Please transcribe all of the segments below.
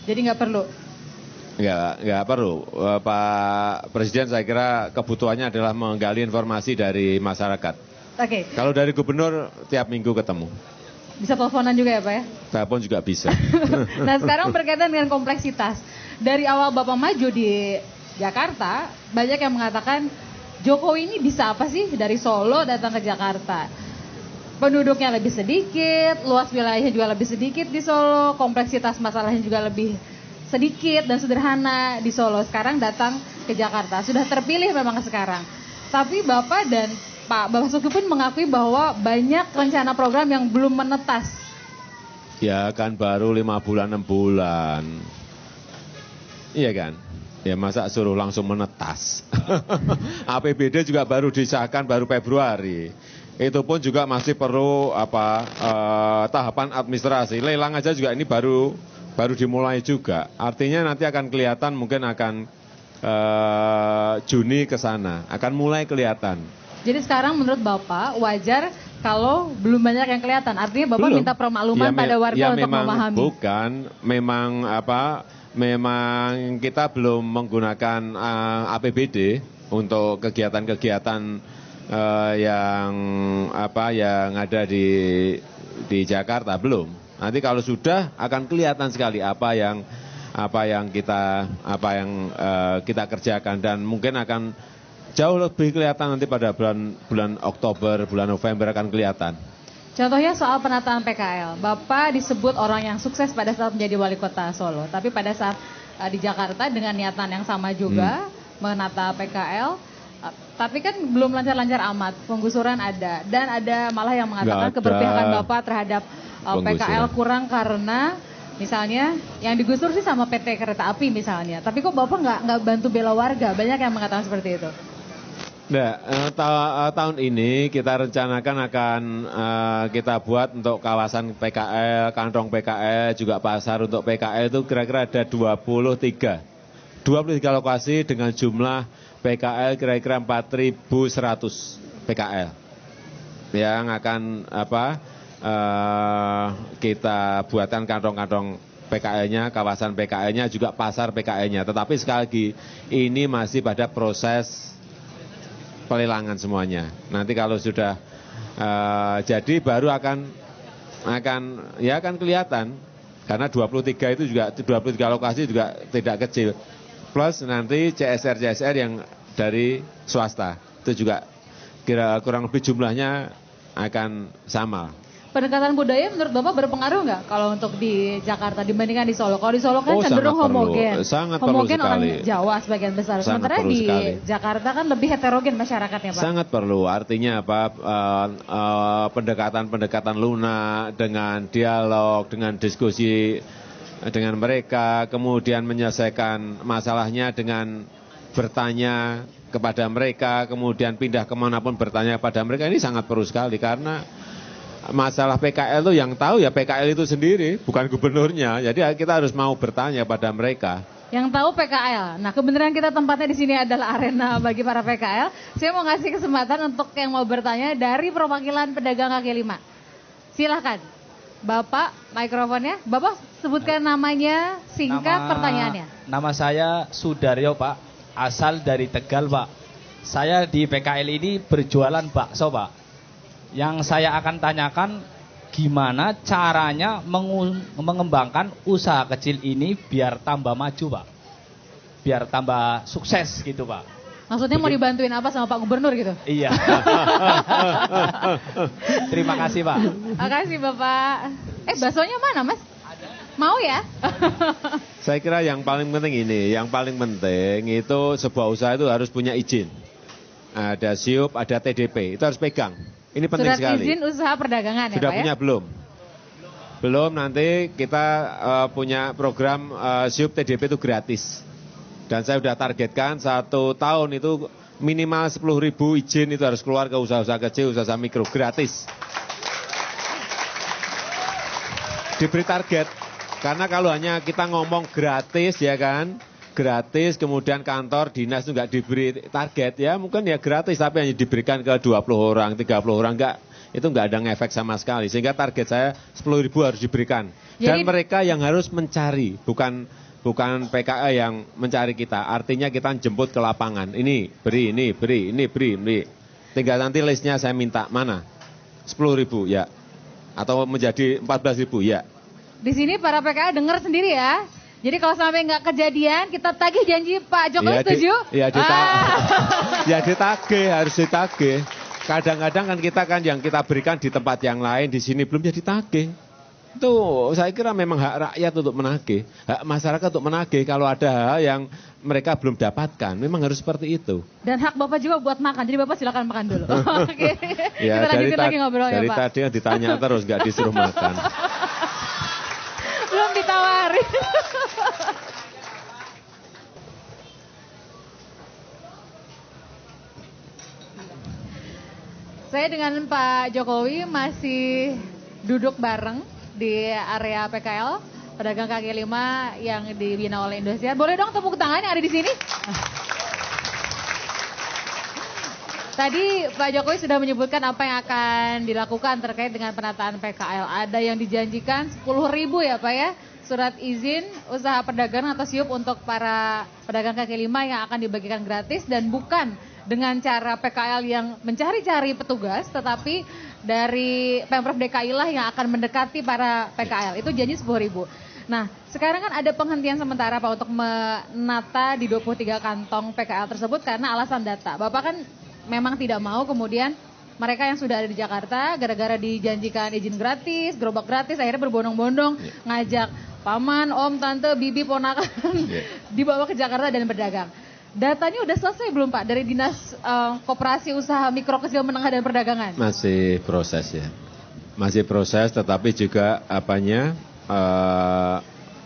Jadi nggak perlu? Nggak perlu. Pak Presiden saya kira kebutuhannya adalah menggali informasi dari masyarakat. Oke. Kalau dari gubernur tiap minggu ketemu. Bisa teleponan juga ya Pak ya? Telepon juga bisa. Nah sekarang berkaitan dengan kompleksitas. Dari awal Bapak maju di Jakarta, banyak yang mengatakan Jokowi ini bisa apa sih dari Solo datang ke Jakarta? Penduduknya lebih sedikit, luas wilayahnya juga lebih sedikit di Solo, kompleksitas masalahnya juga lebih sedikit dan sederhana di Solo. Sekarang datang ke Jakarta, sudah terpilih memang sekarang. Tapi Bapak dan Pak Basuki pun mengakui bahwa banyak rencana program yang belum menetas. Ya kan baru 5 bulan, 6 bulan. Iya kan? Ya masa suruh langsung menetas. APBD juga baru disahkan baru Februari. Itu pun juga masih perlu tahapan administrasi. Lelang aja juga ini baru dimulai juga. Artinya nanti akan kelihatan mungkin akan Juni ke sana. Akan mulai kelihatan. Jadi sekarang menurut Bapak wajar kalau belum banyak yang kelihatan. Artinya Bapak minta permakluman pada warga untuk memahami. Bukan, memang kita belum menggunakan APBD untuk kegiatan-kegiatan yang ada di Jakarta belum. Nanti kalau sudah akan kelihatan sekali apa yang kita kerjakan dan mungkin akan jauh lebih kelihatan nanti pada bulan Oktober, bulan November akan kelihatan. Contohnya soal penataan PKL. Bapak disebut orang yang sukses pada saat menjadi wali kota Solo. Tapi pada saat di Jakarta dengan niatan yang sama juga menata PKL. Tapi kan belum lancar-lancar amat. Penggusuran ada. Dan ada malah yang mengatakan keberpihakan Bapak terhadap PKL kurang karena misalnya yang digusur sih sama PT Kereta Api misalnya. Tapi kok Bapak nggak bantu bela warga? Banyak yang mengatakan seperti itu. Nah, tahun ini kita rencanakan akan kita buat untuk kawasan PKL, kantong PKL, juga pasar untuk PKL itu kira-kira ada 23 lokasi dengan jumlah PKL kira-kira 4.100 PKL yang akan kita buatkan kantong-kantong PKL-nya, kawasan PKL-nya, juga pasar PKL-nya. Tetapi sekali lagi ini masih pada proses pelelangan semuanya. Nanti kalau sudah jadi baru akan kelihatan karena 23 itu juga 23 lokasi juga tidak kecil. Plus nanti CSR yang dari swasta itu juga kurang lebih jumlahnya akan sama. Pendekatan budaya menurut Bapak berpengaruh nggak kalau untuk di Jakarta dibandingkan di Solo? Kalau di Solo kan cenderung homogen. Homogen orang Jawa sebagian besar. Sementara di Jakarta kan lebih heterogen masyarakatnya Pak. Sangat perlu. Artinya pendekatan lunak dengan dialog, dengan diskusi dengan mereka, kemudian menyelesaikan masalahnya dengan bertanya kepada mereka, kemudian pindah kemanapun bertanya kepada mereka. Ini sangat perlu sekali karena masalah PKL itu yang tahu ya PKL itu sendiri, bukan gubernurnya. Jadi kita harus mau bertanya pada mereka. Yang tahu PKL. Nah, kebenaran kita tempatnya di sini adalah arena bagi para PKL. Saya mau ngasih kesempatan untuk yang mau bertanya dari perwakilan pedagang kaki lima. Silahkan. Bapak, mikrofonnya. Bapak sebutkan namanya, singkat pertanyaannya. Nama saya Sudaryo Pak, asal dari Tegal Pak. Saya di PKL ini berjualan bakso Pak. Yang saya akan tanyakan gimana caranya mengembangkan usaha kecil ini biar tambah maju Pak. Biar tambah sukses gitu Pak. Maksudnya mau dibantuin apa sama Pak Gubernur gitu? Iya. Terima kasih Pak. Terima kasih Bapak. Baksonya mana Mas? Ada. Mau ya? Saya kira yang paling penting ini, yang paling penting itu sebuah usaha itu harus punya izin. Ada SIUP, ada TDP, itu harus pegang. Ini penting Surat sekali. Surat izin usaha perdagangan ya Sudah Pak punya ya? belum? Belum, nanti kita punya program SIUP TDP itu gratis. Dan saya sudah targetkan 1 tahun itu minimal 10.000 izin itu harus keluar ke usaha-usaha kecil, usaha mikro, gratis. Diberi target. Karena kalau hanya kita ngomong gratis ya kan, gratis kemudian kantor dinas itu nggak diberi target ya mungkin ya gratis tapi hanya diberikan ke 20 orang, 30 orang enggak. itu nggak ada ngefek sama sekali. Sehingga target saya 10.000 harus diberikan. Dan Jadi, mereka yang harus mencari, bukan PKL yang mencari kita. Artinya kita jemput ke lapangan. Ini beri, ini beri, ini beri, ini. Tinggal nanti listnya saya minta mana? 10.000 ya. Atau menjadi 14.000 ya. di sini para PKL dengar sendiri ya. Jadi kalau sampai nggak kejadian, kita tagih janji Pak Jokowi setuju? Ya ditagih, harus ditagih. Kadang-kadang kan yang kita berikan di tempat yang lain, di sini belum jadi tagih. Itu saya kira memang hak rakyat untuk menagih, hak masyarakat untuk menagih kalau ada hal yang mereka belum dapatkan. Memang harus seperti itu. Dan hak Bapak juga buat makan, jadi Bapak silakan makan dulu. Oke. Ya, Kita lanjutin lagi ngobrol ya dari Pak. tadi yang ditanya terus, nggak disuruh makan. Belum ditawarin. Saya dengan Pak Jokowi masih duduk bareng di area PKL, pedagang kaki lima yang dibina oleh Indosiar. Boleh dong tepuk tangan yang ada di sini? Tadi Pak Jokowi sudah menyebutkan apa yang akan dilakukan terkait dengan penataan PKL. Ada yang dijanjikan 10.000 ya Pak ya, surat izin usaha perdagangan atau SIUP untuk para pedagang kaki lima yang akan dibagikan gratis dan bukan dengan cara PKL yang mencari-cari petugas, tetapi dari Pemprov DKI lah yang akan mendekati para PKL. Itu janji 10.000. Nah, sekarang kan ada penghentian sementara Pak untuk menata di 23 kantong PKL tersebut karena alasan data. Bapak kan memang tidak mau kemudian mereka yang sudah ada di Jakarta gara-gara dijanjikan izin gratis, gerobak gratis, akhirnya berbondong-bondong ngajak paman, om, tante, bibi, ponakan dibawa ke Jakarta dan berdagang. Datanya udah selesai belum Pak dari Dinas Koperasi Usaha Mikro Kecil Menengah dan Perdagangan? Masih proses ya. Masih proses tetapi juga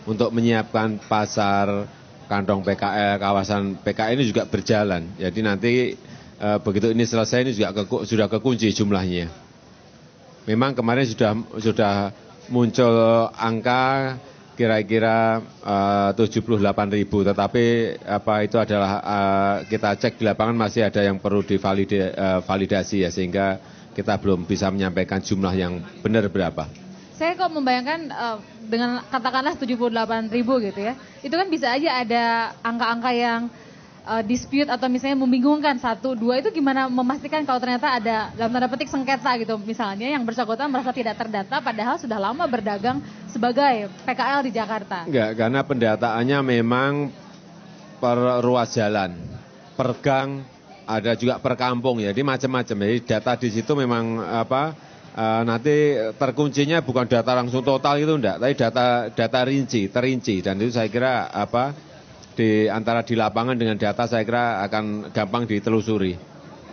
untuk menyiapkan pasar kantong PKL, kawasan PKL ini juga berjalan. Jadi nanti begitu ini selesai ini juga sudah kekunci jumlahnya. Memang kemarin sudah muncul angka kira-kira 78.000, tetapi itu adalah kita cek di lapangan masih ada yang perlu divalidasi ya, sehingga kita belum bisa menyampaikan jumlah yang benar berapa. Saya kok membayangkan dengan katakanlah 78.000 gitu ya, itu kan bisa aja ada angka-angka yang dispute atau misalnya membingungkan 1, 2, itu gimana memastikan kalau ternyata ada dalam tanda petik sengketa gitu misalnya yang bersangkutan merasa tidak terdata padahal sudah lama berdagang sebagai PKL di Jakarta. Enggak, karena pendataannya memang per ruas jalan, per gang, ada juga per kampung ya, jadi macam-macam. Jadi data di situ memang nanti terkuncinya bukan data langsung total itu enggak, tapi data terinci dan itu saya kira di antara di lapangan dengan data saya kira akan gampang ditelusuri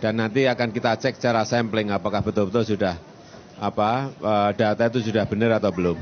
dan nanti akan kita cek secara sampling apakah betul-betul sudah data itu sudah benar atau belum.